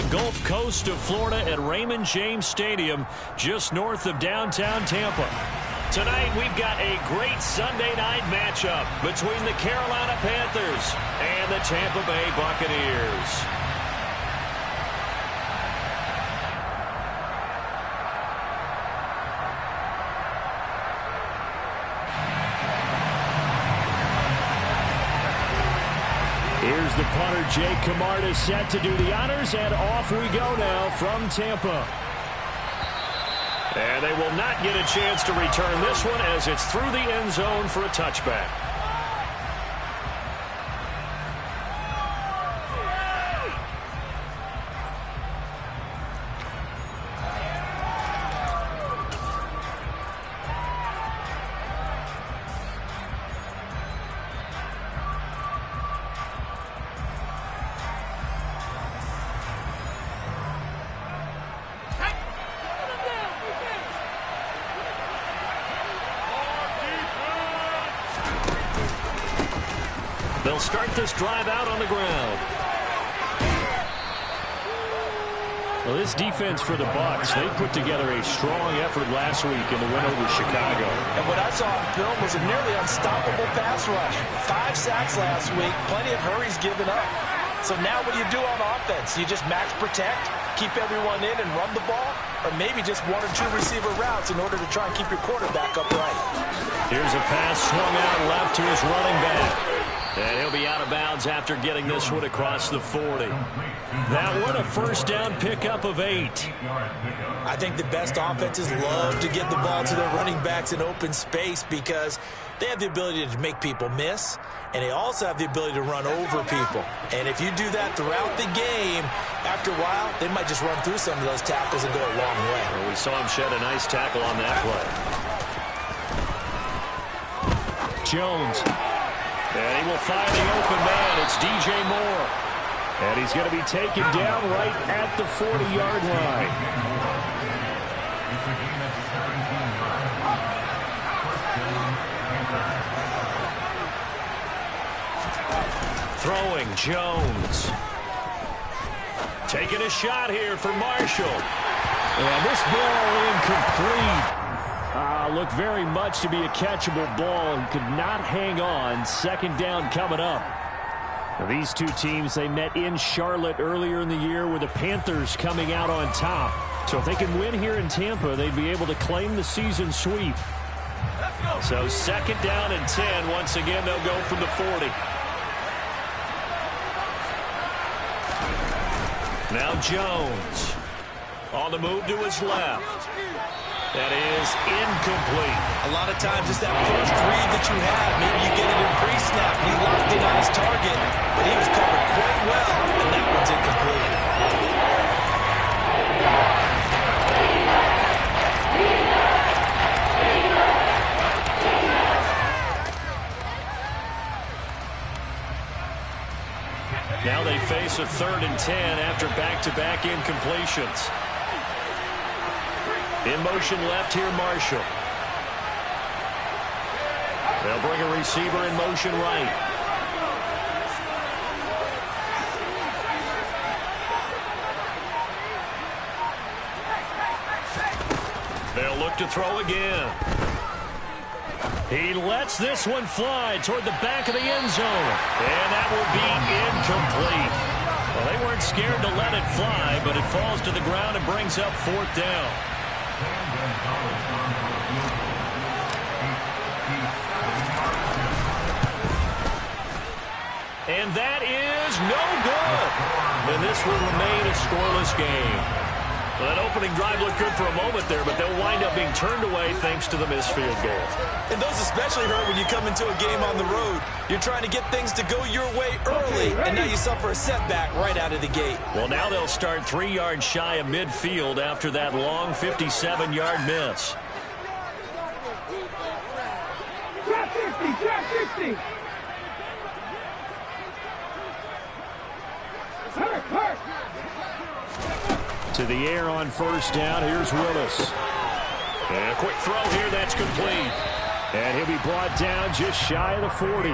the Gulf Coast of Florida at Raymond James Stadium, just north of downtown Tampa. Tonight, we've got a great Sunday night matchup between the Carolina Panthers and the Tampa Bay Buccaneers. Here's the punter, Jake Camarda, set to do the honors, and off we go now from Tampa. And they will not get a chance to return this one as it's through the end zone for a touchback. They'll start this drive out on the ground. Well, this defense for the Bucs, they put together a strong effort last week in the win over Chicago. And what I saw on film was a nearly unstoppable pass rush. 5 sacks last week, plenty of hurries given up. So now what do you do on offense? You just max protect, keep everyone in and run the ball, or maybe just 1 or 2 receiver routes in order to try and keep your quarterback upright. Here's a pass swung out left to his running back. And he'll be out of bounds after getting this one across the 40. That one a first down pickup of 8. I think the best offenses love to get the ball to their running backs in open space because they have the ability to make people miss, and they also have the ability to run over people. And if you do that throughout the game, after a while, they might just run through some of those tackles and go a long way. Well, we saw him shed a nice tackle on that play. Jones. And he will find the open man. It's DJ Moore. And he's going to be taken down right at the 40-yard line. Throwing, Jones. Taking a shot here for Marshall. And this ball incomplete. Looked very much to be a catchable ball and could not hang on. Second down coming up. Now, these two teams, they met in Charlotte earlier in the year with the Panthers coming out on top. So if they can win here in Tampa, they'd be able to claim the season sweep. So second down and 10. Once again, they'll go from the 40. Now Jones on the move to his left. That is incomplete. A lot of times it's that first read that you have. Maybe you get it in pre-snap. He locked in on his target, but he was covered quite well, and that one's incomplete. Now they face a 3rd and 10 after back-to-back incompletions. In motion left here, Marshall. They'll bring a receiver in motion right. They'll look to throw again. He lets this one fly toward the back of the end zone. And that will be incomplete. Well, they weren't scared to let it fly, but it falls to the ground and brings up 4th down. And that is no good. And this will remain a scoreless game. Well, that opening drive looked good for a moment there, but they'll wind up being turned away thanks to the missed field goal. And those especially hurt when you come into a game on the road. You're trying to get things to go your way early, and now you suffer a setback right out of the gate. Well, now they'll start 3 yards shy of midfield after that long 57-yard miss. Drop 50, drop 50. Hurt. To the air on first down. Here's Willis. And a quick throw here. That's complete. And he'll be brought down just shy of the 40.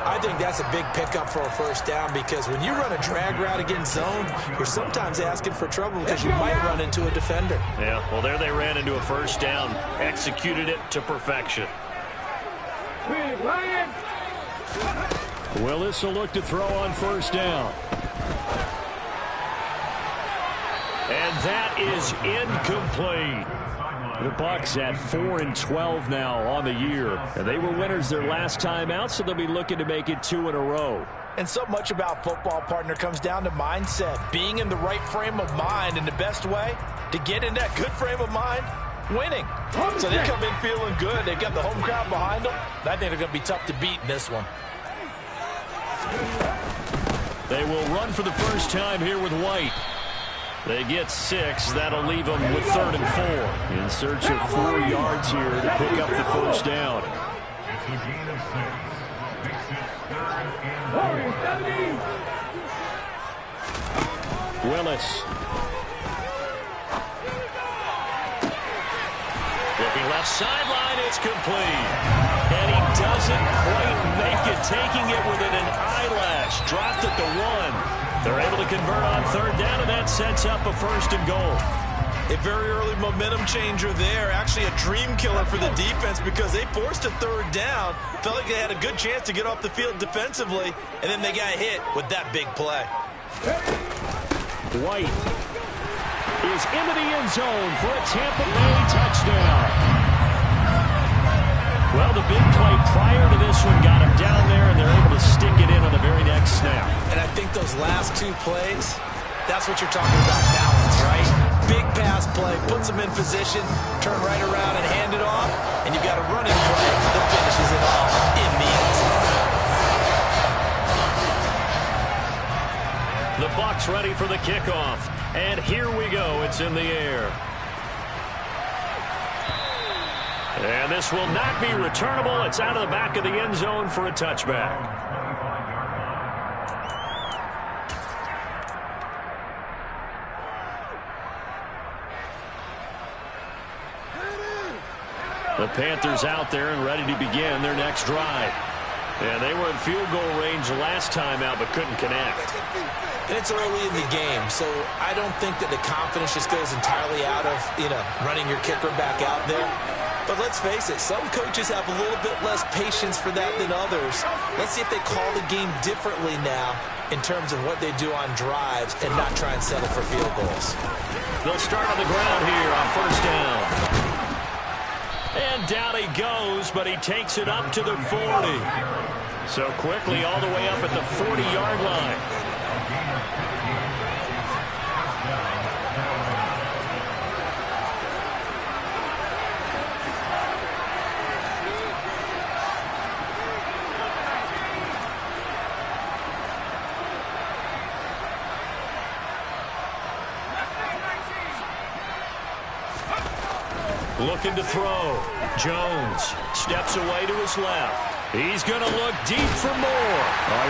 I think that's a big pickup for a first down because when you run a drag route against zone, you're sometimes asking for trouble because you might run into a defender. Yeah, well, there they ran into a first down, executed it to perfection. Willis will look to throw on first down. And that is incomplete. The Bucs at 4-12 now on the year. And they were winners their last time out, so they'll be looking to make it 2 in a row. And so much about football, partner, comes down to mindset. Being in the right frame of mind, and the best way to get in that good frame of mind, winning. So they come in feeling good. They've got the home crowd behind them. I think they're going to be tough to beat in this one. They will run for the first time here with White. They get 6. That'll leave them with 3rd and 4. In search of 4 yards here to pick up the first down. Willis. Looking left sideline, it's complete. And he doesn't quite make it, taking it within an eyelash. Dropped it to 1. They're able to convert on 3rd down, and that sets up a 1st and goal. A very early momentum changer there. Actually a dream killer for the defense because they forced a 3rd down. Felt like they had a good chance to get off the field defensively, and then they got hit with that big play. White is into the end zone for a Tampa Bay touchdown. Well, the big play prior to this one got him down there, and they're able to stick it in on the very next snap. And I think those last 2 plays, that's what you're talking about, balance, right? Big pass play, puts them in position, turn right around and hand it off, and you've got a running play that finishes it off in the end zone. The Bucs ready for the kickoff, and here we go. It's in the air. And this will not be returnable. It's out of the back of the end zone for a touchback. The Panthers out there and ready to begin their next drive. And they were in field goal range last time out but couldn't connect. And it's early in the game, so I don't think that the confidence just goes entirely out of, running your kicker back out there. But let's face it, some coaches have a little bit less patience for that than others. Let's see if they call the game differently now in terms of what they do on drives and not try and settle for field goals. They'll start on the ground here on first down. And down he goes, but he takes it up to the 40. So quickly all the way up at the 40-yard line. Looking to throw. Jones steps away to his left. He's going to look deep for more.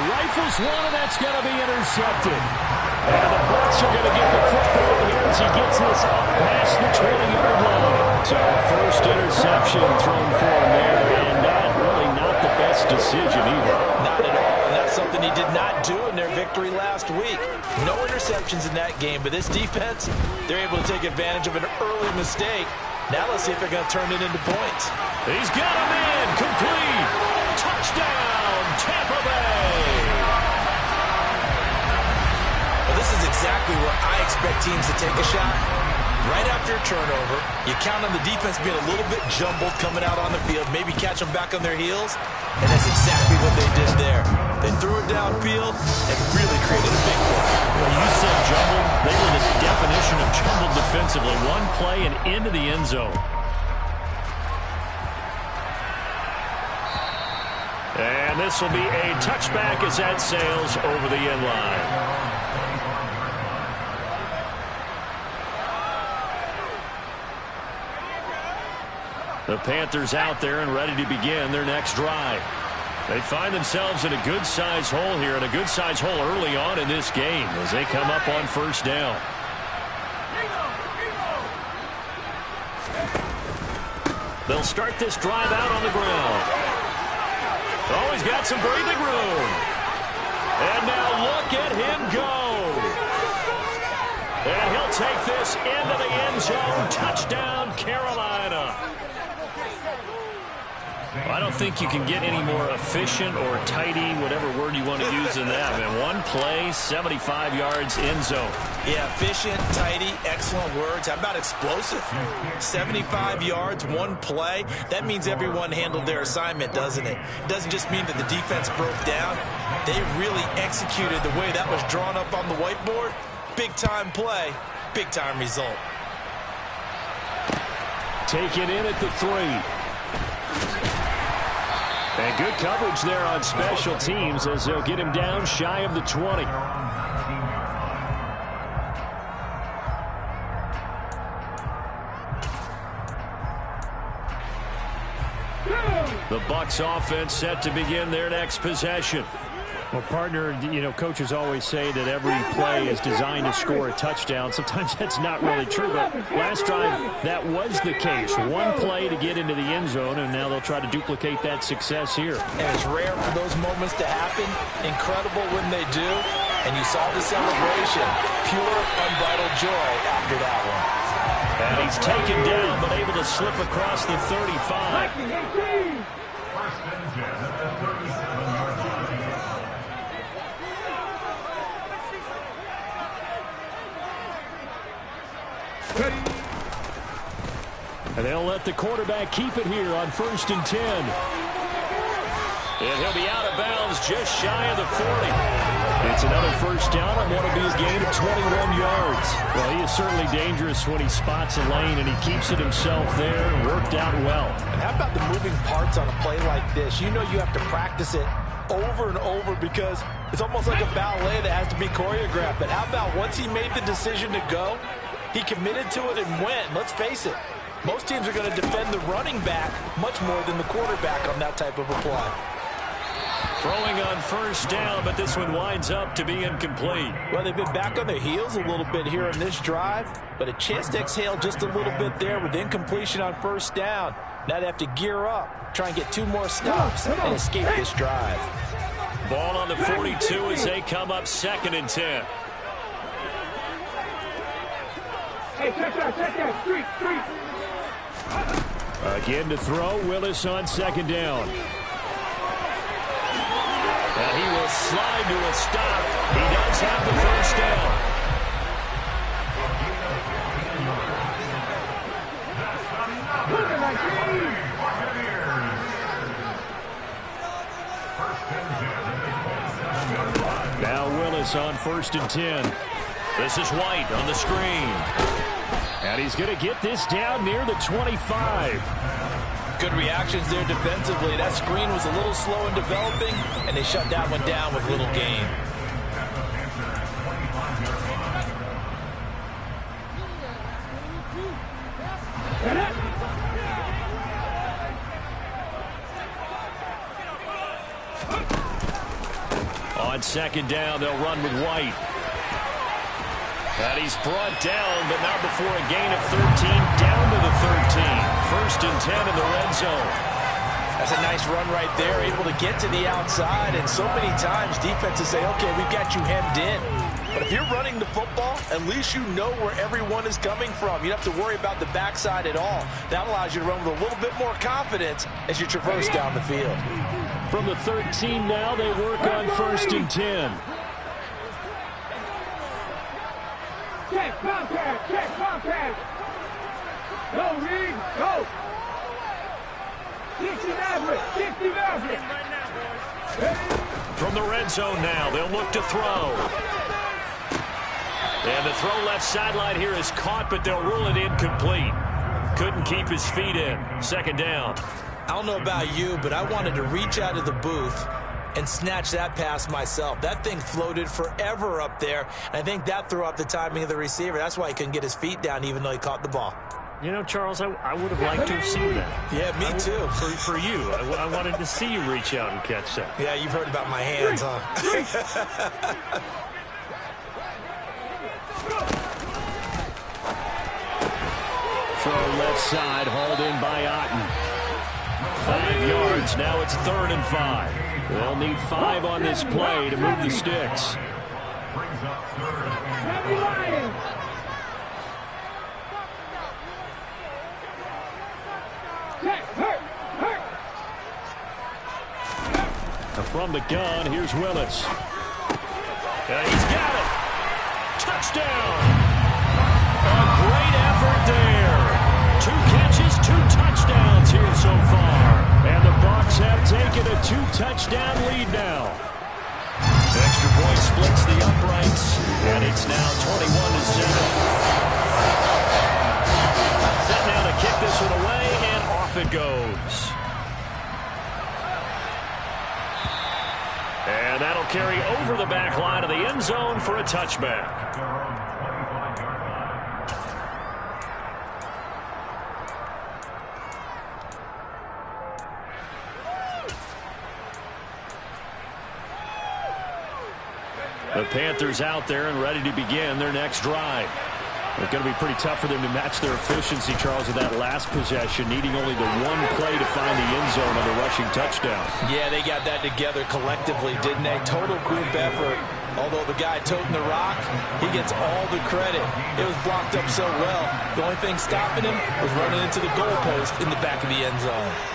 Rifles one, and that's going to be intercepted. And the Bucs are going to get the football here as he gets this up past the 20-yard line. So first interception thrown for him there, and really not the best decision either. Not at all, and that's something he did not do in their victory last week. No interceptions in that game, but this defense, they're able to take advantage of an early mistake. Now let's see if they're going to turn it into points. He's got him in. Complete. Touchdown, Tampa Bay. Well, this is exactly where I expect teams to take a shot. Right after a turnover, you count on the defense being a little bit jumbled coming out on the field, maybe catch them back on their heels, and that's exactly what they did there. They threw it downfield and really created a big play. Well, you said jumbled. They were the definition of jumbled defensively. One play and into the end zone. And this will be a touchback as that sails over the end line. The Panthers out there and ready to begin their next drive. They find themselves in a good-sized hole here, and a good-sized hole early on in this game as they come up on first down. They'll start this drive out on the ground. Oh, he's got some breathing room. And now look at him go. And he'll take this into the end zone. Touchdown, Carolina. Well, I don't think you can get any more efficient or tidy, whatever word you want to use in that. Man, one play, 75 yards, end zone. Yeah, efficient, tidy, excellent words. How about explosive? 75 yards, one play. That means everyone handled their assignment, doesn't it? It doesn't just mean that the defense broke down. They really executed the way that was drawn up on the whiteboard. Big-time play, big-time result. Take it in at the 3. And good coverage there on special teams as they'll get him down shy of the 20. The Bucs offense set to begin their next possession. Well, partner, you know, coaches always say that every play is designed to score a touchdown. Sometimes that's not really true, but last drive, that was the case. One play to get into the end zone, and now they'll try to duplicate that success here. And it's rare for those moments to happen. Incredible when they do. And you saw the celebration. Pure, unbridled joy after that one. And he's taken down, but able to slip across the 35. And they'll let the quarterback keep it here on 1st and 10. And he'll be out of bounds just shy of the 40. It's another first down on what will be a gain of 21 yards. Well, he is certainly dangerous when he spots a lane, and he keeps it himself there. Worked out well. And how about the moving parts on a play like this? You know you have to practice it over and over because it's almost like a ballet that has to be choreographed. But how about once he made the decision to go, he committed to it and went. Let's face it, most teams are going to defend the running back much more than the quarterback on that type of a play. Throwing on first down, but this one winds up to be incomplete. Well, they've been back on their heels a little bit here in this drive, but a chance to exhale just a little bit there with incompletion on first down. Now they have to gear up, try and get 2 more stops, and escape this drive. Ball on the 42 as they come up 2nd and 10. Hey, check that, street. Again to throw, Willis on 2nd down. And he will slide to a stop. He does have the first down. Now Willis on 1st and 10. This is White on the screen. And he's going to get this down near the 25. Good reactions there defensively. That screen was a little slow in developing, and they shut that one down with little gain. On 2nd down, they'll run with White. And he's brought down, but not before a gain of 13, down to the 13. 1st and 10 in the red zone. That's a nice run right there, able to get to the outside. And so many times defenses say, okay, we've got you hemmed in. But if you're running the football, at least you know where everyone is coming from. You don't have to worry about the backside at all. That allows you to run with a little bit more confidence as you traverse down the field. From the 13 now, they work on 1st and 10. Check contact. Go, Reed, go. 60 Maverick. From the red zone now, they'll look to throw. And the throw left sideline here is caught, but they'll rule it incomplete. Couldn't keep his feet in. 2nd down. I don't know about you, but I wanted to reach out of the booth and snatch that pass myself. That thing floated forever up there, and I think that threw off the timing of the receiver. That's why he couldn't get his feet down even though he caught the ball. You know, Charles, I would have liked to have seen that. Yeah, me too. For you. I wanted to see you reach out and catch that. Yeah, you've heard about my hands, huh? Throw left side, hauled in by Otten. 5 yards. Now it's 3rd and 5. They'll need 5 on this play to move the sticks. From the gun, here's Willis. He's got it. Touchdown. A great effort there. 2 catches, 2 touchdowns here so far. And the Bucs have taken a 2-touchdown lead now. Extra point splits the uprights, and it's now 21-7. Set now to kick this one away, and off it goes. And that'll carry over the back line of the end zone for a touchback. The Panthers out there and ready to begin their next drive. It's going to be pretty tough for them to match their efficiency, Charles, with that last possession, needing only the 1 play to find the end zone on the rushing touchdown. Yeah, they got that together collectively, didn't they? Total group effort. Although the guy toting the rock, he gets all the credit. It was blocked up so well. The only thing stopping him was running into the goalpost in the back of the end zone.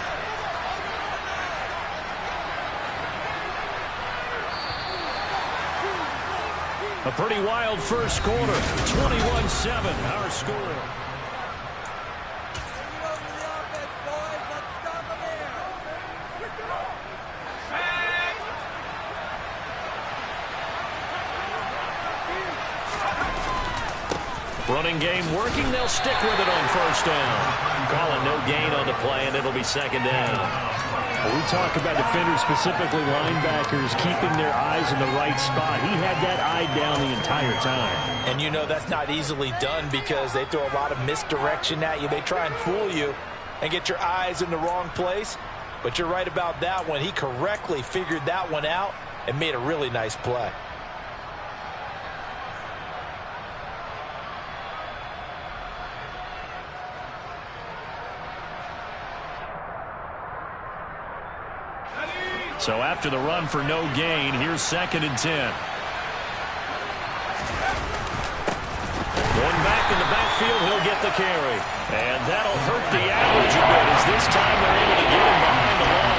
A pretty wild first quarter. 21-7, our score. Running game working. They'll stick with it on first down. Calling no gain on the play, and it'll be 2nd down. We talk about defenders, specifically linebackers, keeping their eyes in the right spot. He had that eye down the entire time. And you know that's not easily done because they throw a lot of misdirection at you. They try and fool you and get your eyes in the wrong place. But you're right about that one. He correctly figured that one out and made a really nice play. So after the run for no gain, here's 2nd and 10. Going back in the backfield, he'll get the carry. And that'll hurt the average a bit as this time they're able to get him behind the line.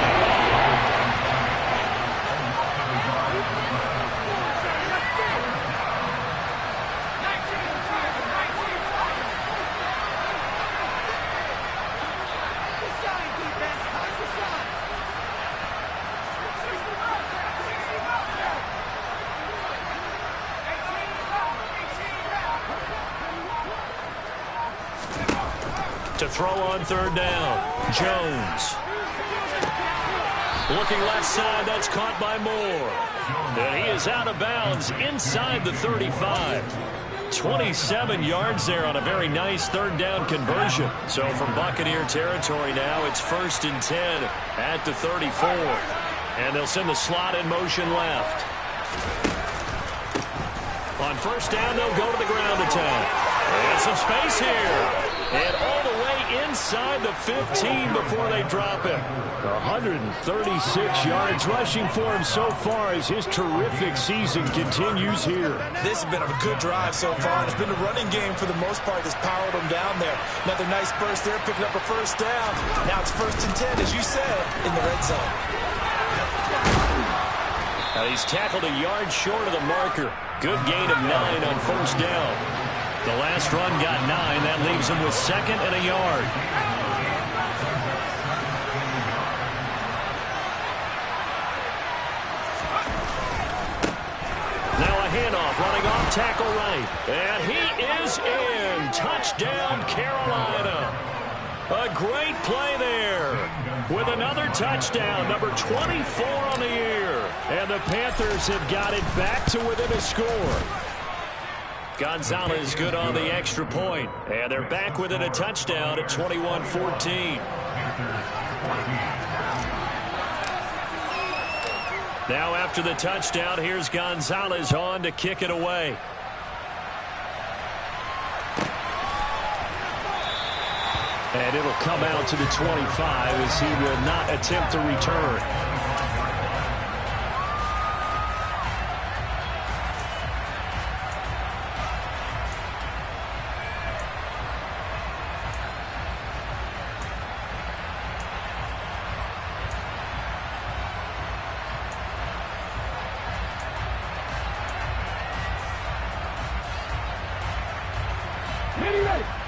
To throw on 3rd down, Jones. Looking left side, that's caught by Moore. And he is out of bounds inside the 35. 27 yards there on a very nice 3rd down conversion. So from Buccaneer territory now, it's 1st and 10 at the 34. And they'll send the slot in motion left. On first down, they'll go to the ground attack. And some space here. And all the way inside the 15 before they drop him. 136 yards rushing for him so far as his terrific season continues here. This has been a good drive so far. It's been a running game for the most part that's powered him down there. Another nice burst there, picking up a first down. Now it's 1st and 10, as you said, in the red zone. Now he's tackled a yard short of the marker. Good gain of 9 on first down. The last run got 9. That leaves him with 2nd and a yard. Now a handoff, running off tackle right. And he is in. Touchdown, Carolina. A great play there. With another touchdown, number 24 on the year. And the Panthers have got it back to within a score. Gonzalez good on the extra point. And they're back within a touchdown at 21-14. Now after the touchdown, here's Gonzalez on to kick it away. And it'll come out to the 25 as he will not attempt to return.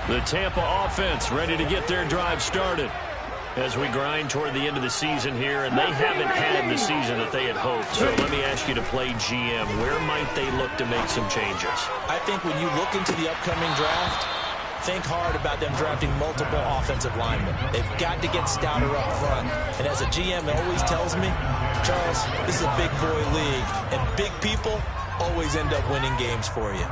The Tampa offense ready to get their drive started as we grind toward the end of the season here, and they haven't had the season that they had hoped. So let me ask you to play GM. Where might they look to make some changes? I think when you look into the upcoming draft, think hard about them drafting multiple offensive linemen. They've got to get stouter up front. And as a GM, it always tells me, Charles, this is a big boy league, and big people always end up winning games for you.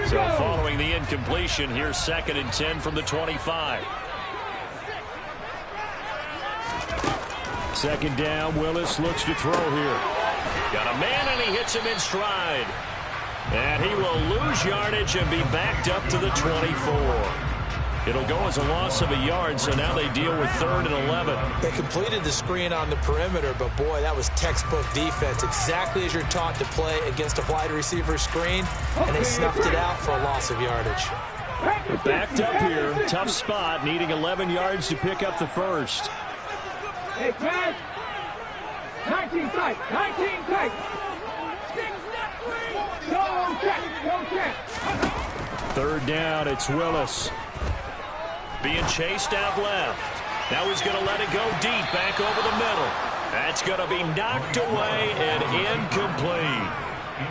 So following the incompletion, here's 2nd and 10 from the 25. 2nd down, Willis looks to throw here. Got a man and he hits him in stride. And he will lose yardage and be backed up to the 24. It'll go as a loss of a yard, so now they deal with 3rd and 11. They completed the screen on the perimeter, but boy, that was textbook defense. Exactly as you're taught to play against a wide receiver screen, and they snuffed it out for a loss of yardage. They're backed up here, tough spot, needing 11 yards to pick up the first. Hey, pass. 19 tight, 19 tight. Don't check, don't check. 3rd down, it's Willis. Being chased out left. Now he's going to let it go deep, back over the middle. That's going to be knocked away and incomplete.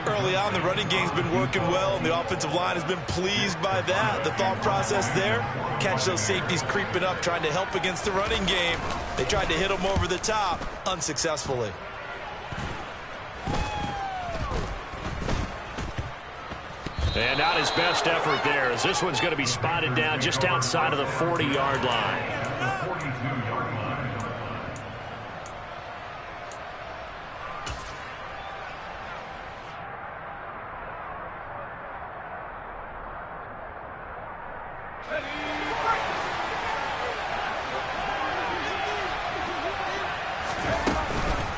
Early on, the running game's been working well, and the offensive line has been pleased by that. The thought process there, catch those safeties creeping up, trying to help against the running game. They tried to hit them over the top, unsuccessfully. And not his best effort there, as this one's going to be spotted down just outside of the 40-yard line.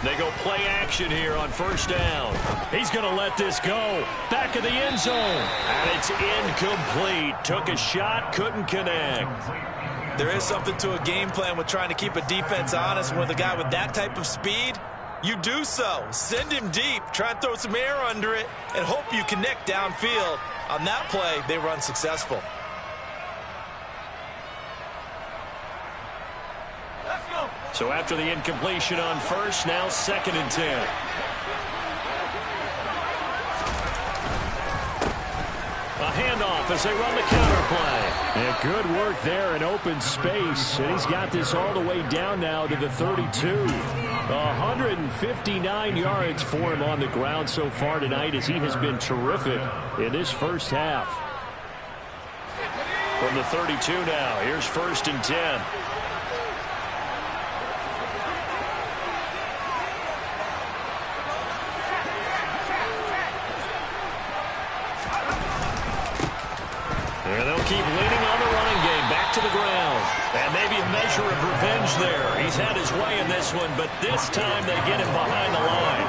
They go play action here on 1st down. He's going to let this go. Back of the end zone. And it's incomplete. Took a shot, couldn't connect. There is something to a game plan with trying to keep a defense honest. With a guy with that type of speed, you do so. Send him deep. Try and throw some air under it and hope you connect downfield. On that play, they were unsuccessful. So after the incompletion on 1st, now 2nd and 10. A handoff as they run the counter play. Yeah, good work there in open space. And he's got this all the way down now to the 32. 159 yards for him on the ground so far tonight, as he has been terrific in this first half. From the 32 now, here's 1st and 10. And they'll keep leaning on the running game. Back to the ground. And maybe a measure of revenge there. He's had his way in this one, but this time they get him behind the line.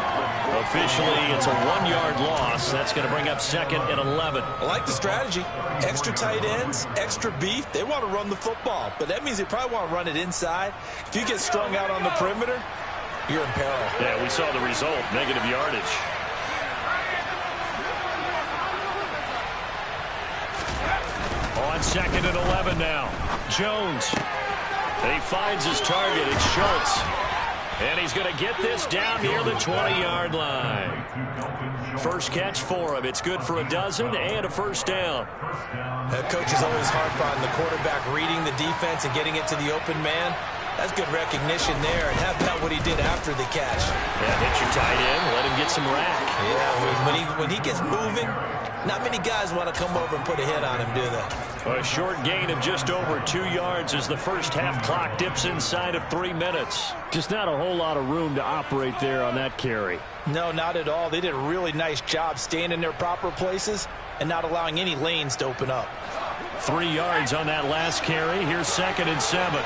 Officially, it's a 1-yard loss. That's going to bring up 2nd and 11. I like the strategy. Extra tight ends, extra beef. They want to run the football, but that means they probably want to run it inside. If you get strung out on the perimeter, you're in peril. Yeah, we saw the result. Negative yardage. On 2nd and 11 now. Jones. And he finds his target. It's Schultz. And he's going to get this down near the 20-yard line. First catch for him. It's good for a dozen and a 1st down. Coach is always harp on the quarterback reading the defense and getting it to the open man. That's good recognition there. And how about what he did after the catch? Yeah, hit your tight end. Let him get some rack. Yeah, when he gets moving, not many guys want to come over and put a hit on him, do they? A short gain of just over 2 yards as the first half clock dips inside of 3 minutes. Just not a whole lot of room to operate there on that carry. No, not at all. They did a really nice job staying in their proper places and not allowing any lanes to open up. 3 yards on that last carry. Here's 2nd and 7.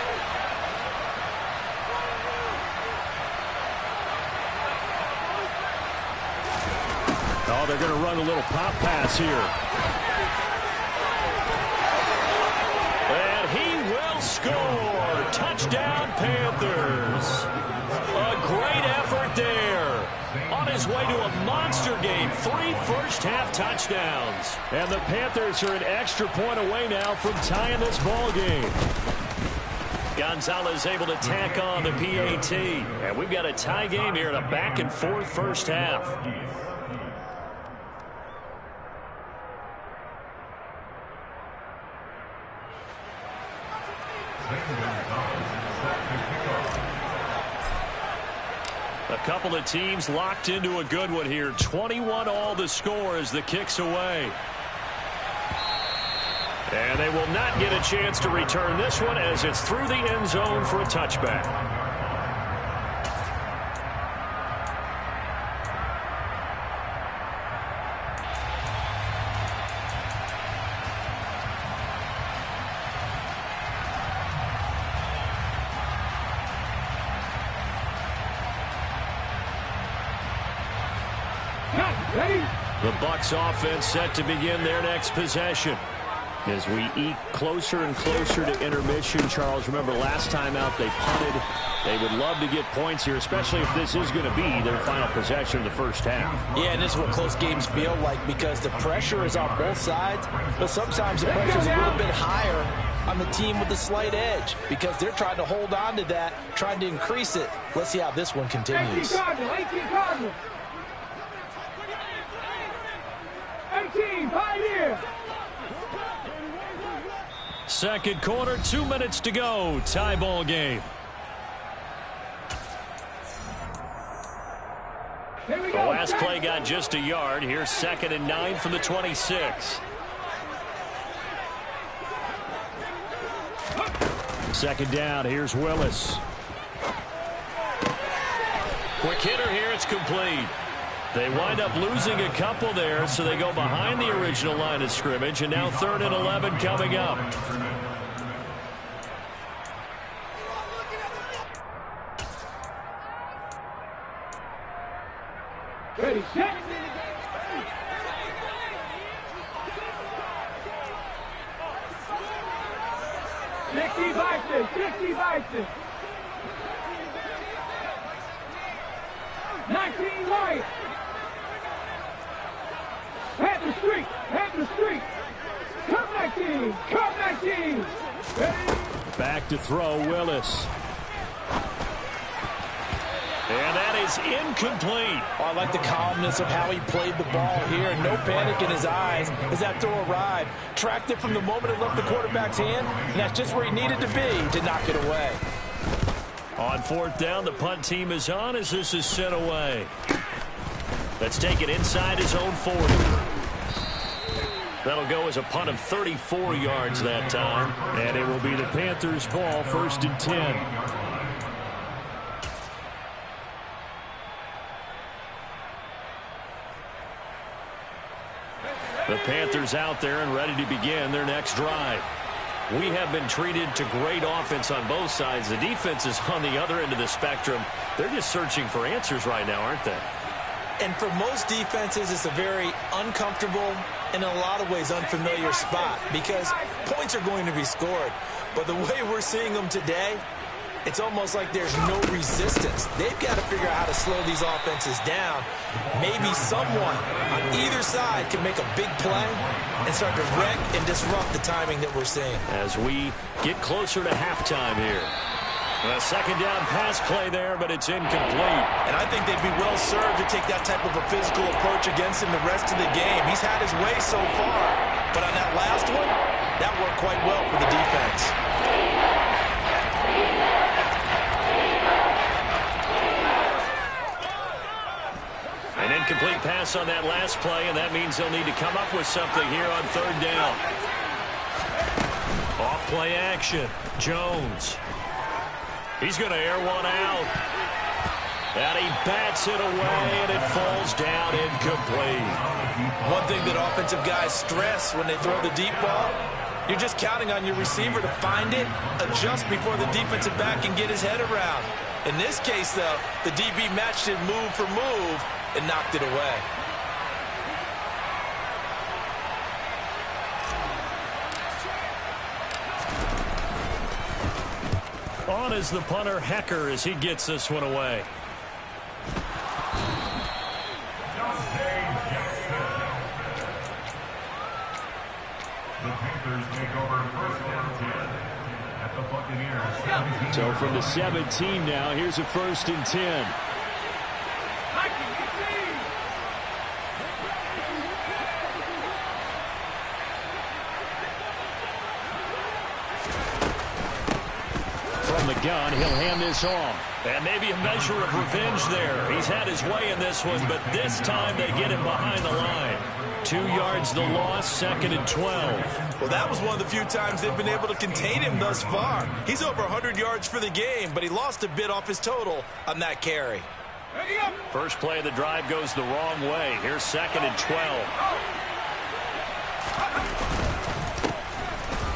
Oh, they're going to run a little pop pass here. And he will score. Touchdown, Panthers. A great effort there. On his way to a monster game. 3 first-half touchdowns. And the Panthers are an extra point away now from tying this ball game. Gonzalez able to tack on the PAT. And we've got a tie game here in a back-and-forth first half. A couple of teams locked into a good one here. 21 all the score as the kick's away. And they will not get a chance to return this one as it's through the end zone for a touchback. The Bucs offense set to begin their next possession. As we eke closer and closer to intermission, Charles, remember last time out they punted. They would love to get points here, especially if this is going to be their final possession of the first half. Yeah, and this is what close games feel like because the pressure is on both sides, but sometimes the pressure is a little bit higher on the team with the slight edge because they're trying to hold on to that, trying to increase it. Let's see how this one continues. 18 Cardinals. 18, Pioneer. Second quarter, 2 minutes to go. Tie ball game. Here we The go. last play got just a yard. Here's 2nd and 9 from the 26. Second down. Here's Willis. Quick hitter here. It's complete. They wind up losing a couple there, so they go behind the original line of scrimmage, and now 3rd and 11 coming up. Ready, set. Sixty Bison. 19 right. Panther Street. Come 19. Ready? Back to throw, Willis. And that is incomplete. Oh, I like the calmness of how he played the ball here. No panic in his eyes as that throw arrived. Tracked it from the moment it left the quarterback's hand, and that's just where he needed to be to knock it away. On 4th down, the punt team is on as this is sent away. Let's take it inside his own 40. That'll go as a punt of 34 yards that time. And it will be the Panthers' ball, 1st and 10. The Panthers out there and ready to begin their next drive. We have been treated to great offense on both sides. The defense is on the other end of the spectrum. They're just searching for answers right now, aren't they? And for most defenses, it's a very uncomfortable and in a lot of ways unfamiliar spot because points are going to be scored. But the way we're seeing them today, it's almost like there's no resistance. They've got to figure out how to slow these offenses down. Maybe someone on either side can make a big play and start to wreck and disrupt the timing that we're seeing. As we get closer to halftime here. A second down pass play there, but it's incomplete. And I think they'd be well served to take that type of a physical approach against him the rest of the game. He's had his way so far. But on that last one, that worked quite well for the defense. An incomplete pass on that last play, and that means they'll need to come up with something here on 3rd down. Off play action. Jones. He's going to air one out. And he bats it away, and it falls down incomplete. One thing that offensive guys stress when they throw the deep ball, You're just counting on your receiver to find it, adjust before the defensive back can get his head around. In this case, though, the DB matched it move for move and knocked it away. On is the punter, Hecker, as he gets this one away. The Panthers take over first and 10 at the Buccaneers. So from the 17 now, here's a 1st and 10. From the gun, he'll hand this off. And maybe a measure of revenge there. He's had his way in this one, but this time they get him behind the line. 2 yards the loss, 2nd and 12. Well, that was one of the few times they've been able to contain him thus far. He's over 100 yards for the game, but he lost a bit off his total on that carry. First play of the drive goes the wrong way. Here's 2nd and 12.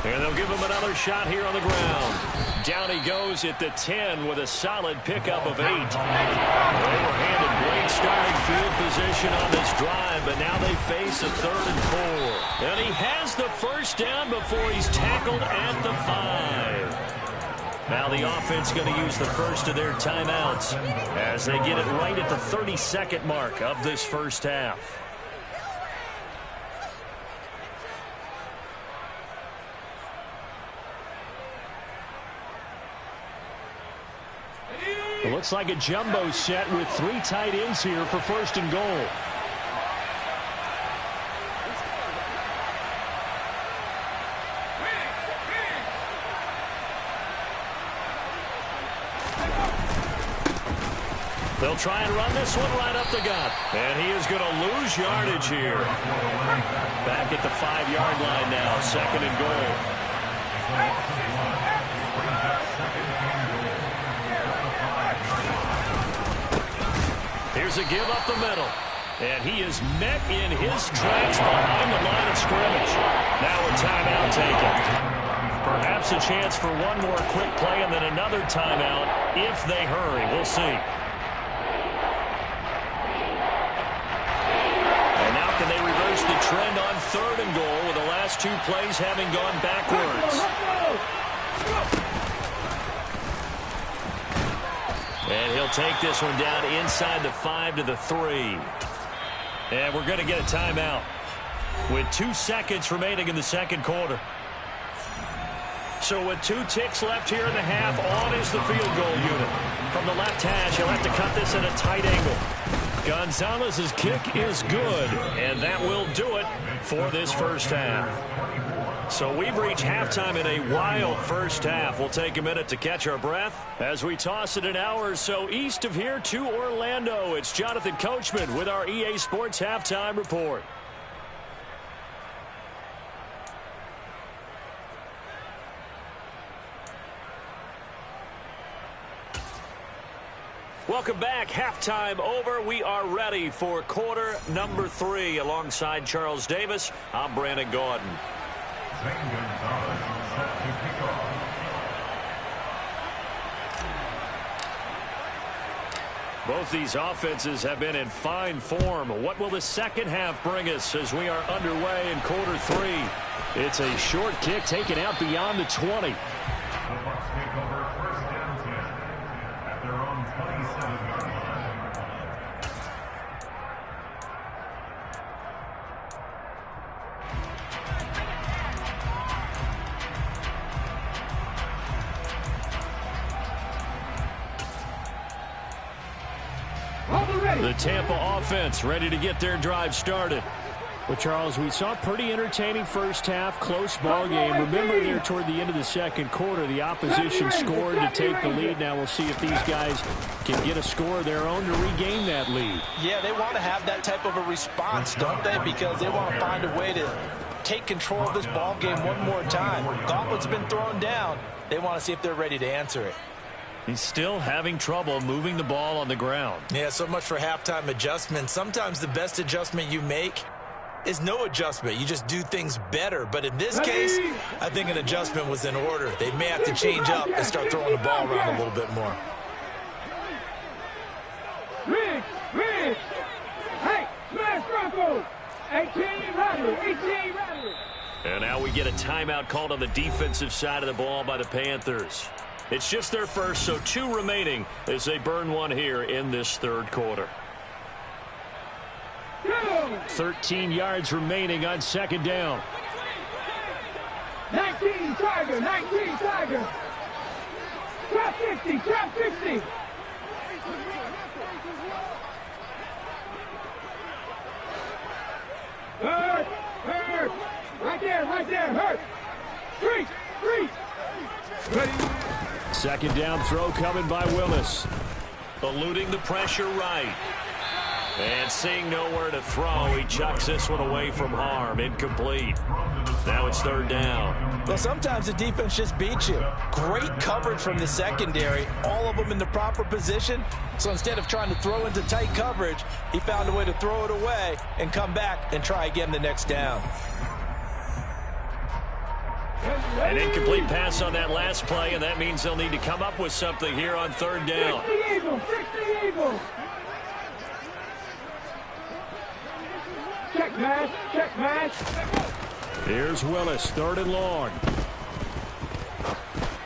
And they'll give him another shot here on the ground. Down he goes at the 10 with a solid pickup of 8. They were handed great starting field position on this drive, but now they face a 3rd and 4. And he has the first down before he's tackled at the 5. Now the offense going to use the first of their timeouts as they get it right at the 32nd mark of this first half. It looks like a jumbo set with 3 tight ends here for 1st and goal. They'll try and run this one right up the gut. And he is going to lose yardage here. Back at the 5-yard line now, 2nd and goal. Here's a give up the middle. And he is met in his tracks behind the line of scrimmage. Now a timeout taken. Perhaps a chance for one more quick play and then another timeout if they hurry. We'll see. And now can they reverse the trend on 3rd and goal with the last 2 plays having gone backwards? And he'll take this one down inside the 5 to the 3. And we're going to get a timeout with 2 seconds remaining in the 2nd quarter. So with 2 ticks left here in the half, on is the field goal unit. From the left hash, he'll have to cut this at a tight angle. Gonzalez's kick is good, and that will do it for this first half. So we've reached halftime in a wild first half. We'll take a minute to catch our breath as we toss it an hour or so east of here to Orlando. It's Jonathan Coachman with our EA Sports Halftime Report. Welcome back. Halftime over. We are ready for quarter number 3. Alongside Charles Davis, I'm Brandon Gaudin. Both these offenses have been in fine form. What will the second half bring us as we are underway in quarter 3? It's a short kick taken out beyond the 20. The Bucs take over first and 10 at their own 27-yard line. The Tampa offense ready to get their drive started. Well, Charles, we saw a pretty entertaining first half, close ball game. Remember there toward the end of the 2nd quarter, the opposition scored to take the lead. Now we'll see if these guys can get a score of their own to regain that lead. Yeah, they want to have that type of a response, don't they? Because they want to find a way to take control of this ball game one more time. Gauntlet's been thrown down. They want to see if they're ready to answer it. He's still having trouble moving the ball on the ground. Yeah, so much for halftime adjustments. Sometimes the best adjustment you make is no adjustment. You just do things better. But in this case, I think an adjustment was in order. They may have to change up and start throwing the ball around a little bit more. Ridge. Hey, smash Bronco. 18 Rattler. And now we get a timeout called on the defensive side of the ball by the Panthers. It's just their first, so 2 remaining as they burn one here in this third quarter. 13 yards remaining on second down. 19 Tiger. Trap 60. Hurt. Right there. Hurt. Street. Ready. Second down throw coming by Willis. Eluding the pressure right. And seeing nowhere to throw, he chucks this one away from harm. Incomplete. Now it's third down. Well, sometimes the defense just beats you. Great coverage from the secondary. All of them in the proper position. So instead of trying to throw into tight coverage, he found a way to throw it away and come back and try again the next down. An incomplete pass on that last play, and that means they'll need to come up with something here on third down. Fix the Eagle. Check match. Here's Willis, third and long.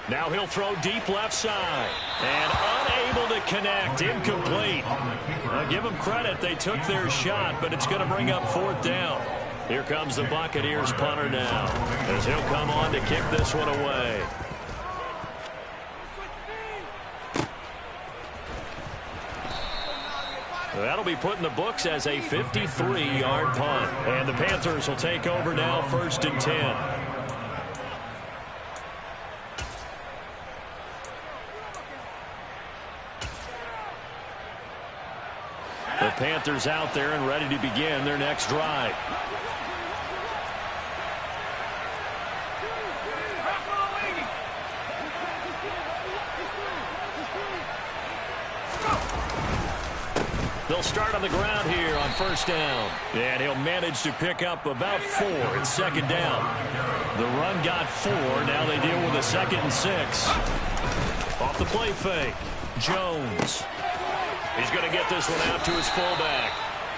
Now he'll throw deep left side. And unable to connect, incomplete. I'll give them credit, they took their shot, but it's going to bring up fourth down. Here comes the Buccaneers punter now, as he'll come on to kick this one away. That'll be put in the books as a 53-yard punt. And the Panthers will take over now, 1st and 10. The Panthers out there and ready to begin their next drive. They'll start on the ground here on first down. And he'll manage to pick up about 4 in second down. The run got 4. Now they deal with a 2nd and 6. Off the play fake. Jones. He's going to get this one out to his fullback.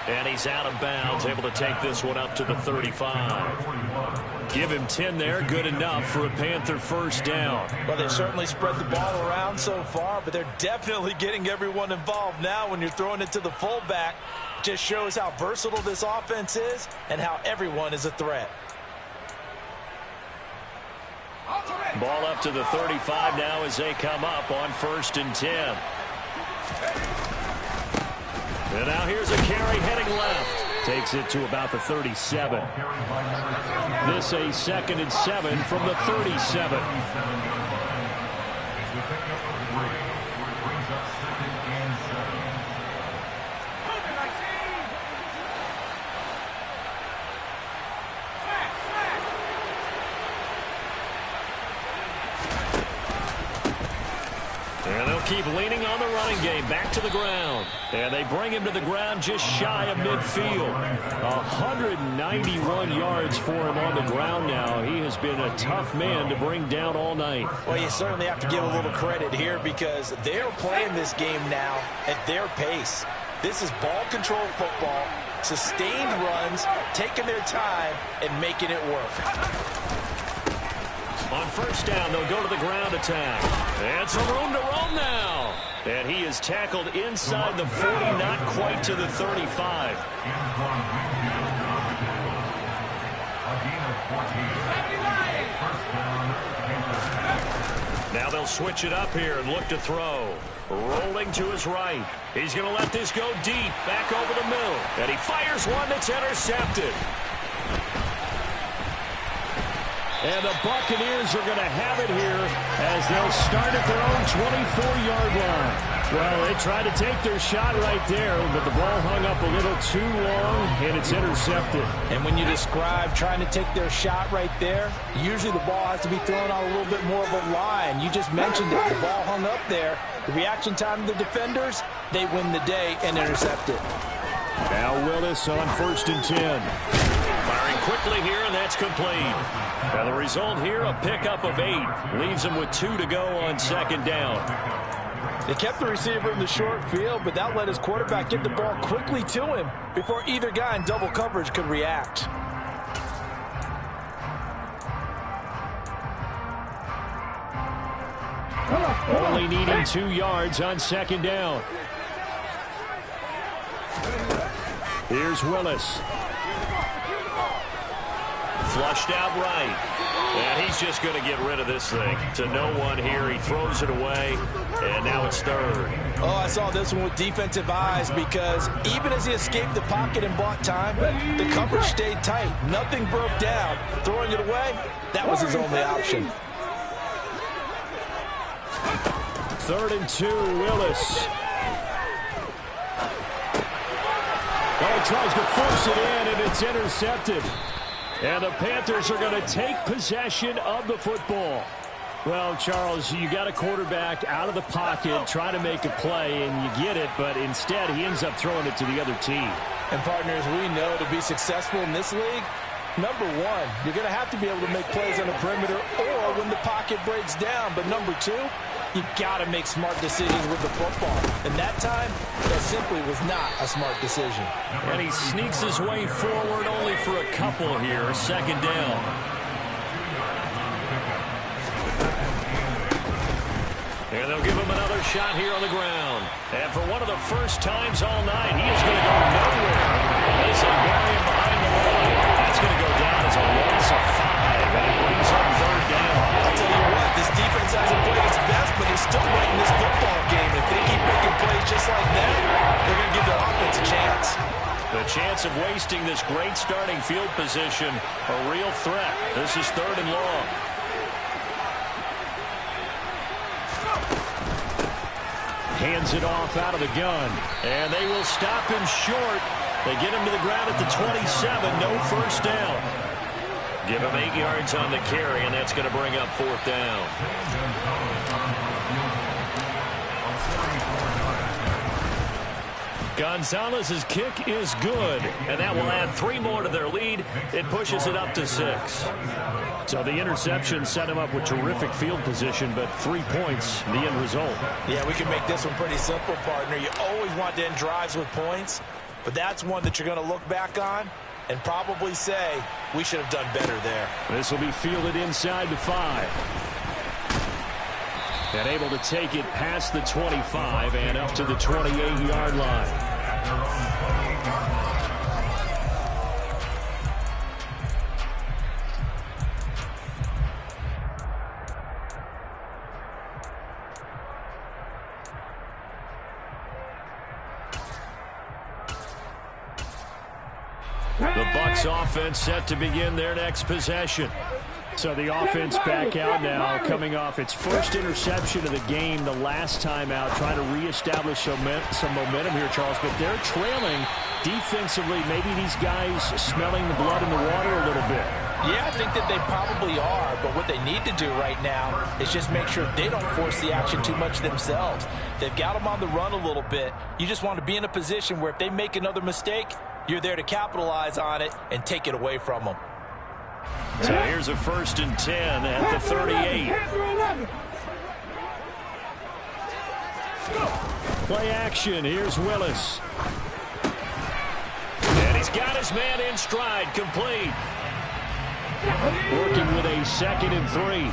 And he's out of bounds, able to take this one up to the 35. Give him 10 there, good enough for a Panther first down. Well, they certainly spread the ball around so far, but they're definitely getting everyone involved now when you're throwing it to the fullback. Just shows how versatile this offense is and how everyone is a threat. Ball up to the 35 now as they come up on 1st and 10. And now here's a carry heading left. Takes it to about the 37. This a 2nd and 7 from the 37. And they'll keep leaning on the running game. Back to the ground. And they bring him to the ground just shy of midfield. 191 yards for him on the ground now. He has been a tough man to bring down all night. Well, you certainly have to give a little credit here because they're playing this game now at their pace. This is ball control football, sustained runs, taking their time, and making it work. On first down, they'll go to the ground attack. And some room to roam now. And he is tackled inside the 40, not quite to the 35. Now they'll switch it up here and look to throw. Rolling to his right. He's going to let this go deep, back over the middle. And he fires one that's intercepted. And the Buccaneers are going to have it here as they'll start at their own 24-yard line. Well, they tried to take their shot right there, but the ball hung up a little too long, and it's intercepted. And when you describe trying to take their shot right there, usually the ball has to be thrown on a little bit more of a line. You just mentioned it. The ball hung up there. The reaction time of the defenders, they win the day and intercept it. Now Willis on 1st and 10. quickly here, and that's complete. And the result here, a pickup of 8. Leaves them with 2 to go on second down. They kept the receiver in the short field, but that let his quarterback get the ball quickly to him before either guy in double coverage could react. Only needing 2 yards on second down. Here's Willis. Flushed out right. And he's just going to get rid of this thing. To no one here. He throws it away. And now it's third. Oh, I saw this one with defensive eyes because even as he escaped the pocket and bought time, the coverage stayed tight. Nothing broke down. Throwing it away, that was his only option. 3rd and 2, Willis. Oh, tries to force it in, and it's intercepted. And the Panthers are going to take possession of the football. Well, Charles, you got a quarterback out of the pocket trying to make a play, and you get it, but instead he ends up throwing it to the other team. And partners, we know to be successful in this league, number one, you're going to have to be able to make plays on the perimeter or when the pocket breaks down. But number two, you've got to make smart decisions with the football. And that time, that simply was not a smart decision. And he sneaks his way forward only for a couple here. Second down. And they'll give him another shot here on the ground. And for one of the first times all night, he is going to go nowhere. As they bury him behind the line. That's going to go down as a loss of 5. And it brings up third down. I'll tell you what, this defense hasn't played its best, but they're still right in this football game. If they keep making plays just like that, they're going to give their offense a chance. The chance of wasting this great starting field position, a real threat. This is 3rd and long. Hands it off out of the gun. And they will stop him short. They get him to the ground at the 27. No first down. Give him 8 yards on the carry, and that's going to bring up 4th down. Gonzalez's kick is good, and that will add 3 more to their lead. It pushes it up to 6. So the interception set him up with terrific field position, but 3 points, the end result. Yeah, we can make this one pretty simple, partner. You always want to end drives with points, but that's one that you're going to look back on and probably say, we should have done better there. This will be fielded inside the 5. And able to take it past the 25 and up to the 28-yard line. The Bucs offense set to begin their next possession. So the offense back out now, coming off its first interception of the game the last time out, trying to reestablish some momentum here, Charles. But they're trailing defensively. Maybe these guys smelling the blood in the water a little bit. Yeah, I think that they probably are. But what they need to do right now is just make sure they don't force the action too much themselves. They've got them on the run a little bit. You just want to be in a position where if they make another mistake, you're there to capitalize on it and take it away from them. So here's a 1st and 10 at the 38. Play action. Here's Willis. And he's got his man in stride. Complete. Working with a 2nd and 3.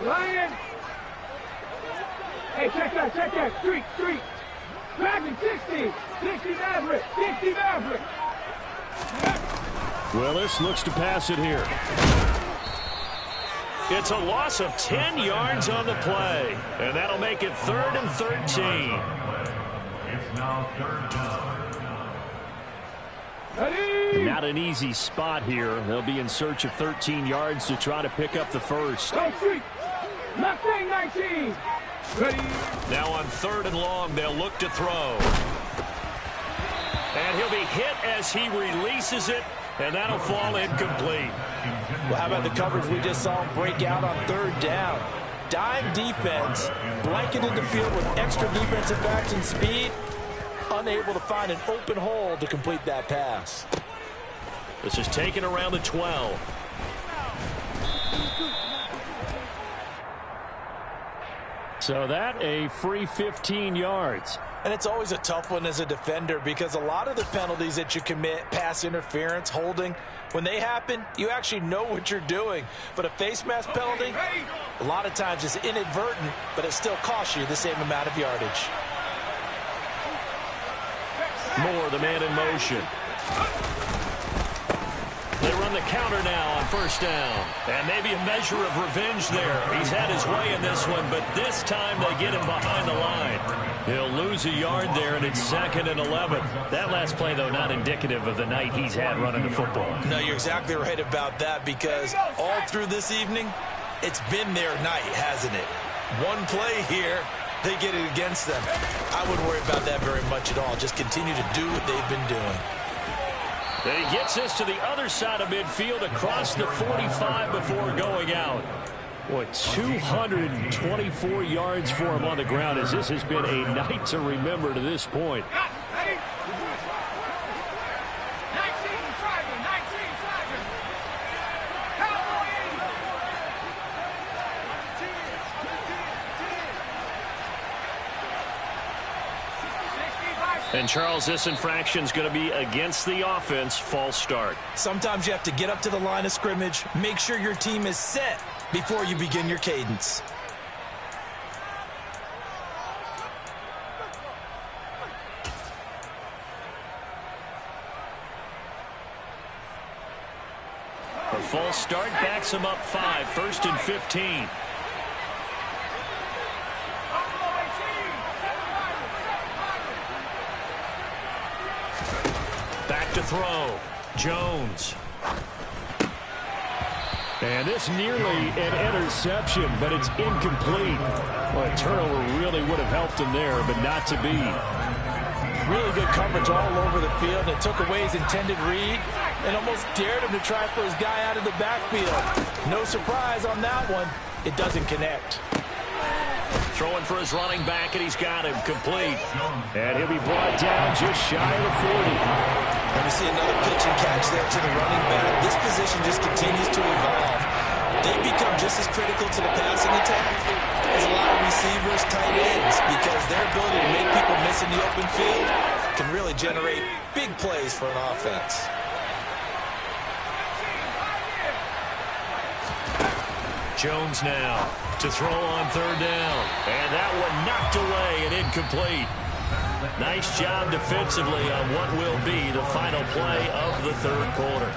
Lion. Hey, check that. Street. Driving 60 Maverick. Willis looks to pass it here. It's a loss of 10 yards on the play. And that'll make it 3rd and 13. It's now 3rd down. Not an easy spot here. They'll be in search of 13 yards to try to pick up the first. Go street. Mustang 19. Ready. Now on 3rd and long, they'll look to throw. And he'll be hit as he releases it. And that'll fall incomplete. Well, how about the coverage we just saw break out on third down? Dime defense, blanketed the field with extra defensive backs and speed, unable to find an open hole to complete that pass. This is taken around the 12. So that a free 15 yards. And it's always a tough one as a defender because a lot of the penalties that you commit, pass interference, holding, when they happen, you actually know what you're doing. But a face mask penalty, a lot of times it's inadvertent, but it still costs you the same amount of yardage. Moore, the man in motion. They run the counter now on first down. And maybe a measure of revenge there. He's had his way in this one, but this time they get him behind the line. He'll lose a yard there, and it's 2nd and 11. That last play, though, not indicative of the night he's had running the football. No, you're exactly right about that because all through this evening, it's been their night, hasn't it? One play here, they get it against them. I wouldn't worry about that very much at all. Just continue to do what they've been doing. And he gets us to the other side of midfield across the 45 before going out. Boy, 224 yards for him on the ground as this has been a night to remember to this point. And, Charles, this infraction's going to be against the offense. False start. Sometimes you have to get up to the line of scrimmage, make sure your team is set before you begin your cadence. A false start backs him up 5, 1st and 15. Back to throw. Jones. And this nearly an interception, but it's incomplete. Well, a turnover really would have helped him there, but not to be. Really good coverage all over the field. It took away his intended read and almost dared him to try for his guy out of the backfield. No surprise on that one. It doesn't connect. Throwing for his running back, and he's got him complete. And he'll be brought down just shy of the 40. And we see another pitch and catch there to the running back. This position just continues to evolve. They become just as critical to the passing attack as a lot of receivers, tight ends, because their ability to make people miss in the open field can really generate big plays for an offense. Jones now to throw on third down. And that one knocked away and incomplete. Nice job defensively on what will be the final play of the third quarter.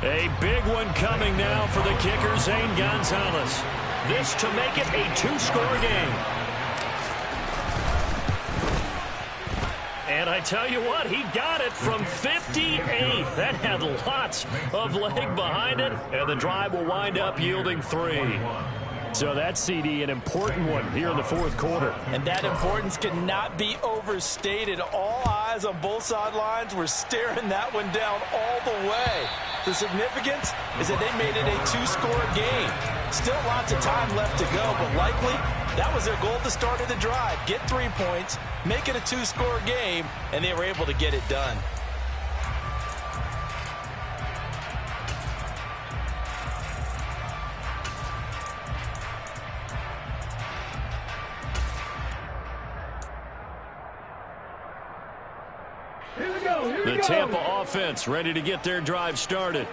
A big one coming now for the kicker, Zane Gonzalez. This to make it a two-score game. And I tell you what, he got it from 58. That had lots of leg behind it, and the drive will wind up yielding 3. So that CD, an important one here in the fourth quarter. And that importance cannot be overstated. All eyes on both sidelines were staring that one down all the way. The significance is that they made it a two-score game. Still lots of time left to go, but likely that was their goal at the start of the drive. Get 3 points, make it a two-score game, and they were able to get it done. The Tampa offense ready to get their drive started.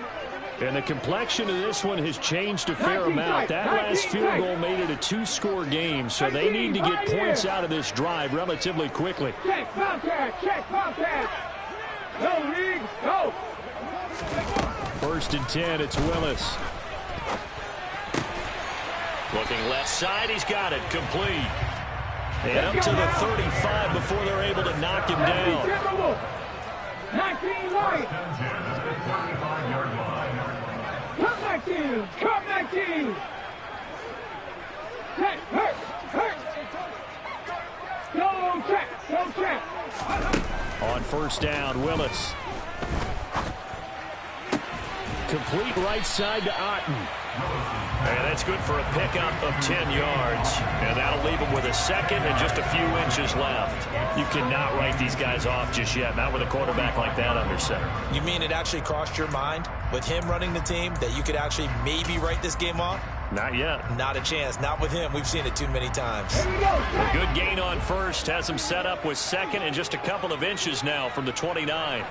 And the complexion of this one has changed a fair amount. That last field goal made it a two-score game, so they need to get points out of this drive relatively quickly. Check, contact, check, contact. Go, Riggs, go. 1st and 10, it's Willis. Looking left side, he's got it, complete. And up to the 35 before they're able to knock him down. 19 White. Come back in. Come back in. Hurt. Don't check. On first down, Willis. Complete right side to Otten. And that's good for a pickup of 10 yards. And that'll leave him with a second and just a few inches left. You cannot write these guys off just yet, not with a quarterback like that under center. You mean it actually crossed your mind with him running the team that you could actually maybe write this game off? Not yet. Not a chance. Not with him. We've seen it too many times. A good gain on first. Has him set up with second and just a couple of inches now from the 29.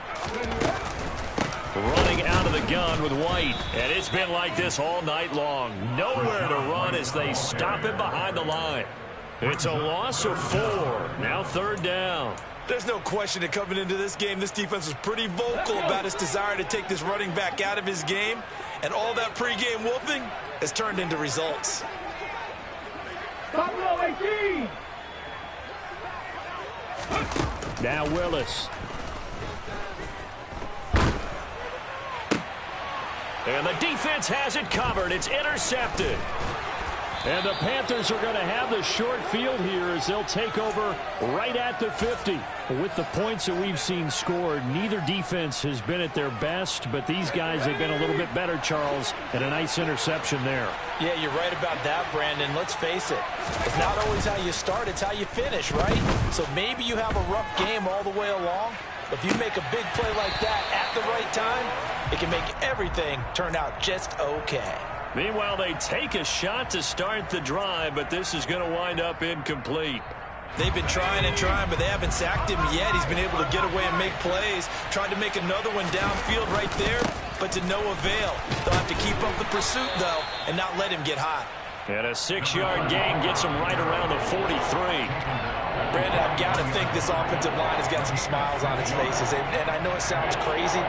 Running out of the gun with White. And it's been like this all night long. Nowhere to run as they stop him behind the line. It's a loss of 4. Now third down. There's no question that coming into this game, this defense was pretty vocal about its desire to take this running back out of his game. And all that pregame wolfing has turned into results. Buffalo 18. Now Willis. And the defense has it covered. It's intercepted. And the Panthers are going to have the short field here as they'll take over right at the 50. With the points that we've seen scored, neither defense has been at their best, but these guys have been a little bit better, Charles, and a nice interception there. Yeah, you're right about that, Brandon. Let's face it. It's not always how you start, it's how you finish, right? So maybe you have a rough game all the way along, but if you make a big play like that at the right time, it can make everything turn out just okay. Meanwhile, they take a shot to start the drive, but this is going to wind up incomplete. They've been trying and trying, but they haven't sacked him yet. He's been able to get away and make plays. Tried to make another one downfield right there, but to no avail. They'll have to keep up the pursuit, though, and not let him get hot. And a 6-yard gain gets him right around the 43. Brandon, I've got to think this offensive line has got some smiles on its faces. And I know it sounds crazy,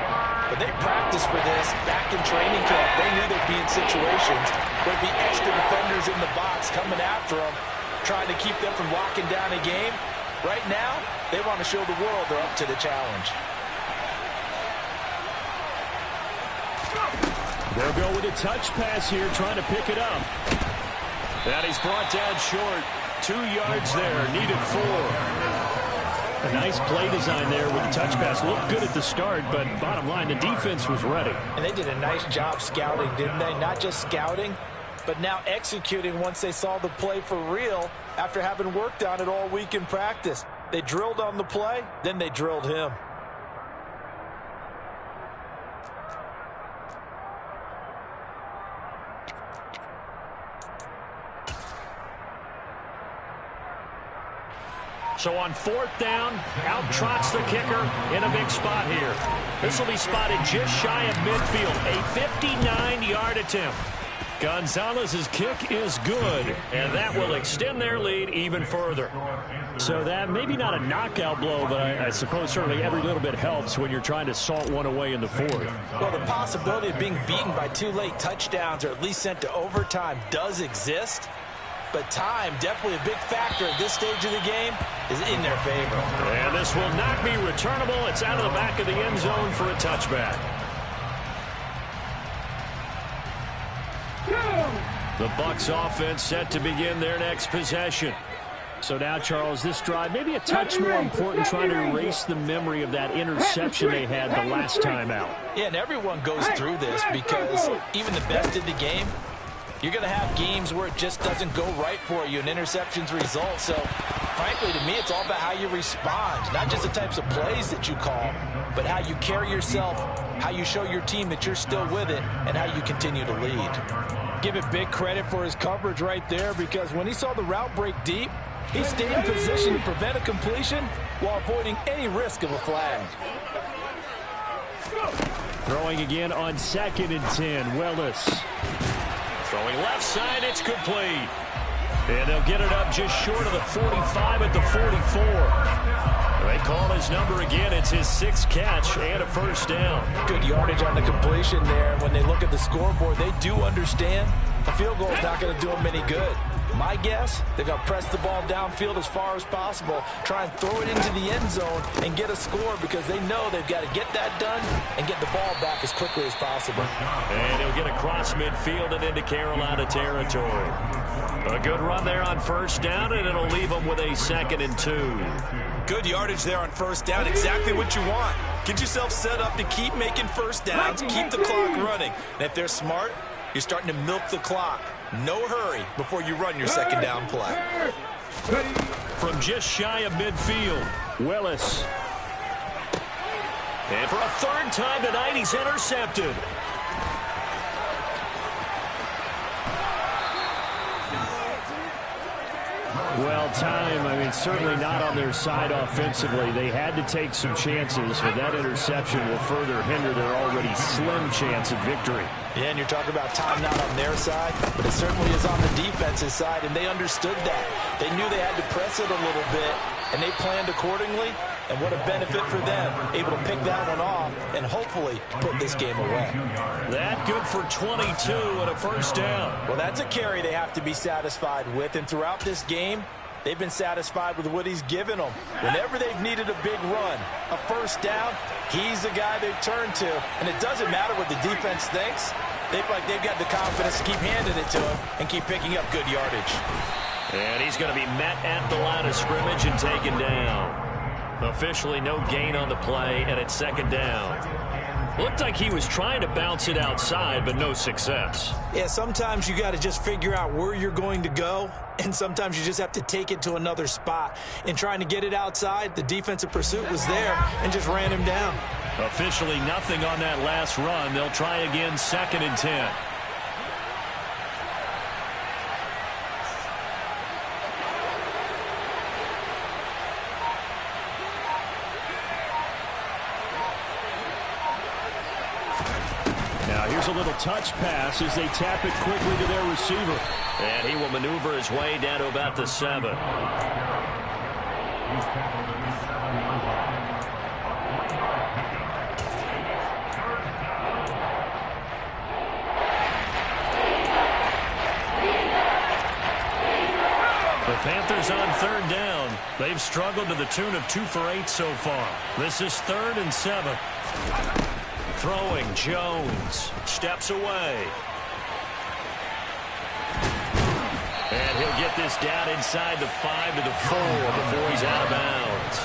but they practiced for this back in training camp. They knew they'd be in situations where there'd be extra defenders in the box coming after them, trying to keep them from locking down a game. Right now, they want to show the world they're up to the challenge. They'll go with a touch pass here, trying to pick it up. And he's brought down short. 2 yards there, needed 4. A nice play design there with the touch pass. Looked good at the start, but bottom line, the defense was ready. And they did a nice job scouting, didn't they? Not just scouting, but now executing once they saw the play for real after having worked on it all week in practice. They drilled on the play, then they drilled him. So on fourth down, out trots the kicker in a big spot here. This will be spotted just shy of midfield. A 59-yard attempt. Gonzalez's kick is good, and that will extend their lead even further. So that maybe not a knockout blow, but I suppose certainly every little bit helps when you're trying to salt one away in the fourth. Well, the possibility of being beaten by 2 late touchdowns or at least sent to overtime does exist. But time, definitely a big factor at this stage of the game, is in their favor. And this will not be returnable. It's out of the back of the end zone for a touchback. The Bucs offense set to begin their next possession. So now, Charles, this drive maybe a touch more important, trying to erase the memory of that interception they had the last time out. Yeah, and everyone goes through this because even the best in the game, you're going to have games where it just doesn't go right for you, and interceptions result. So, frankly, to me, it's all about how you respond, not just the types of plays that you call, but how you carry yourself, how you show your team that you're still with it, and how you continue to lead. Give it big credit for his coverage right there, because when he saw the route break deep, he stayed in position to prevent a completion while avoiding any risk of a flag. Throwing again on 2nd and 10, Willis. Throwing left side, it's complete. And they'll get it up just short of the 45 at the 44. They call his number again. It's his 6th catch and a first down. Good yardage on the completion there. When they look at the scoreboard, they do understand a field goal is not going to do them any good. My guess, they're going to press the ball downfield as far as possible, try and throw it into the end zone and get a score because they know they've got to get that done and get the ball back as quickly as possible. And he'll get across midfield and into Carolina territory. A good run there on first down, and it'll leave them with a 2nd and 2. Good yardage there on first down, exactly what you want. Get yourself set up to keep making first downs, keep the clock running. And if they're smart, you're starting to milk the clock. No hurry before you run your 2nd down play. From just shy of midfield, Willis. And for a 3rd time tonight, he's intercepted. Well, time, I mean, certainly not on their side offensively. They had to take some chances, but that interception will further hinder their already slim chance of victory. Yeah, and you're talking about time not on their side, but it certainly is on the defense's side, and they understood that. They knew they had to press it a little bit, and they planned accordingly, and what a benefit for them, able to pick that one off and hopefully put this game away. That good for 22 and a first down. Well, that's a carry they have to be satisfied with, and throughout this game, they've been satisfied with what he's given them. Whenever they've needed a big run, a first down, he's the guy they've turned to. And it doesn't matter what the defense thinks. They feel like they've got the confidence to keep handing it to him and keep picking up good yardage. And he's going to be met at the line of scrimmage and taken down. Officially no gain on the play, and it's 2nd down. Looked like he was trying to bounce it outside, but no success. Yeah, sometimes you got to just figure out where you're going to go, and sometimes you just have to take it to another spot. In trying to get it outside, the defensive pursuit was there and just ran him down. Officially nothing on that last run. They'll try again, 2nd and 10. Now here's a little touch pass as they tap it quickly to their receiver. And he will maneuver his way down to about the 7. The Panthers on 3rd down. They've struggled to the tune of 2 for 8 so far. This is 3rd and 7. Throwing, Jones steps away. And he'll get this down inside the 5 to the 4 before he's out of bounds.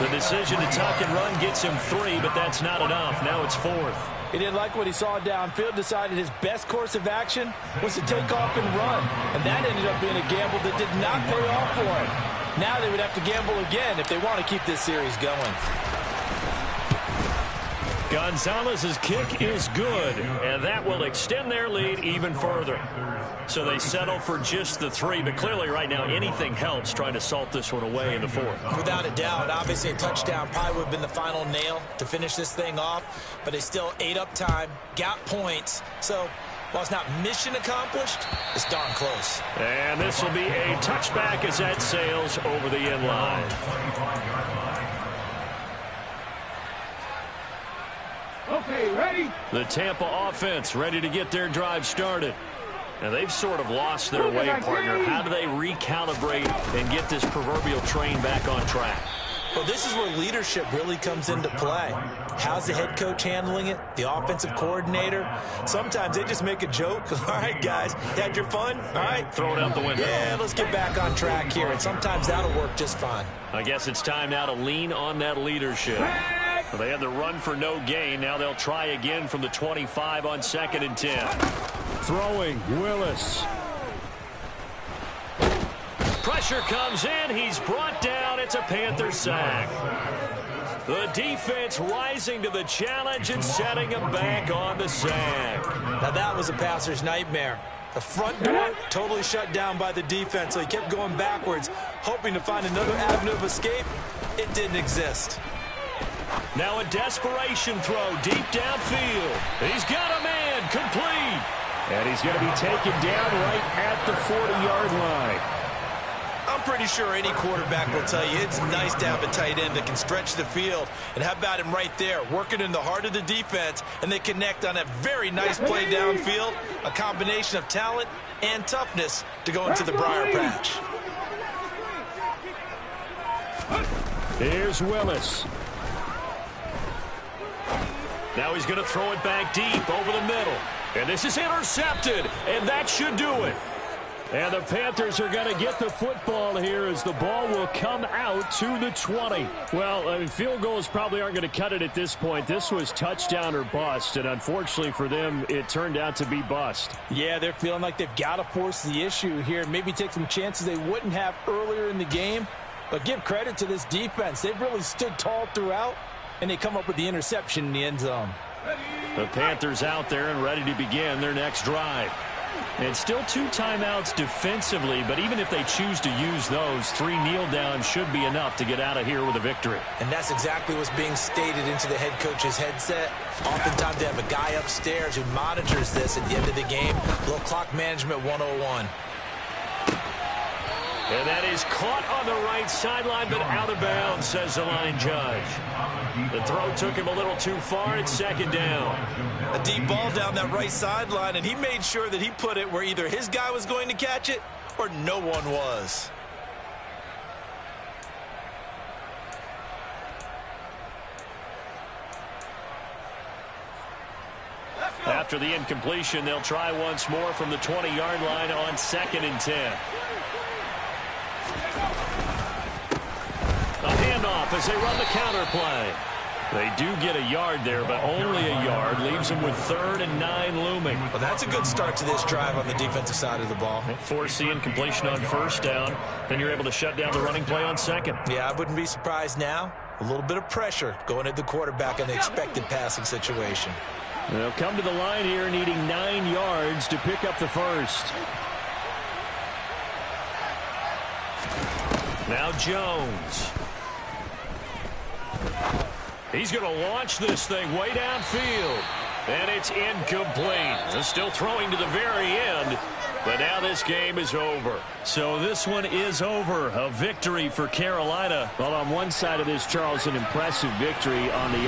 The decision to tuck and run gets him 3, but that's not enough. Now it's 4th. He didn't like what he saw downfield, decided his best course of action was to take off and run. And that ended up being a gamble that did not pay off for him. Now they would have to gamble again if they want to keep this series going. Gonzalez's kick is good, and that will extend their lead even further. So they settle for just the 3, but clearly right now anything helps trying to salt this one away in the 4th. Without a doubt, obviously a touchdown probably would have been the final nail to finish this thing off, but they still ate up time, got points. So while it's not mission accomplished, it's darn close. And this will be a touchback as that sails over the end line. Okay, ready? The Tampa offense ready to get their drive started. And they've sort of lost their way, partner. How do they recalibrate and get this proverbial train back on track? Well, this is where leadership really comes into play. How's the head coach handling it? The offensive coordinator? Sometimes they just make a joke. All right, guys, had your fun? All right. Throw it out the window. Yeah, let's get back on track here. And sometimes that'll work just fine. I guess it's time now to lean on that leadership. Well, they had the run for no gain. Now they'll try again from the 25 on 2nd and 10. Throwing, Willis. Pressure comes in. He's brought down. It's a Panther sack. The defense rising to the challenge and setting him back on the sack. Now that was a passer's nightmare. The front door totally shut down by the defense, so he kept going backwards, hoping to find another avenue of escape. It didn't exist. Now a desperation throw deep downfield. He's got a man, complete. And he's going to be taken down right at the 40-yard line. I'm pretty sure any quarterback will tell you it's nice to have a tight end that can stretch the field. And how about him right there, working in the heart of the defense, and they connect on a very nice play downfield, a combination of talent and toughness to go into the briar patch. Here's Willis. Now he's going to throw it back deep over the middle. And this is intercepted, and that should do it. And the Panthers are going to get the football here as the ball will come out to the 20. Well, I mean, field goals probably aren't going to cut it at this point. This was touchdown or bust, and unfortunately for them, it turned out to be bust. Yeah, they're feeling like they've got to force the issue here, maybe take some chances they wouldn't have earlier in the game. But give credit to this defense. They've really stood tall throughout, and they come up with the interception in the end zone. The Panthers out there and ready to begin their next drive. And still 2 timeouts defensively, but even if they choose to use those, 3 kneel downs should be enough to get out of here with a victory. And that's exactly what's being stated into the head coach's headset. Oftentimes they have a guy upstairs who monitors this at the end of the game. Little clock management 101. And that is caught on the right sideline, but out of bounds, says the line judge. The throw took him a little too far. It's second down. A deep ball down that right sideline, and he made sure that he put it where either his guy was going to catch it or no one was. After the incompletion, they'll try once more from the 20-yard line on 2nd and 10. A handoff as they run the counter play. They do get a yard there, but only a yard. Leaves them with 3rd and 9 looming. Well, that's a good start to this drive on the defensive side of the ball. Force the incompletion on 1st down. Then you're able to shut down the running play on 2nd. Yeah, I wouldn't be surprised now. A little bit of pressure going at the quarterback in the expected passing situation. They'll come to the line here needing 9 yards to pick up the 1st. Now Jones. He's going to launch this thing way downfield. And it's incomplete. They're still throwing to the very end. But now this game is over. So this one is over. A victory for Carolina. Well, on one side of this, Charles, an impressive victory. On the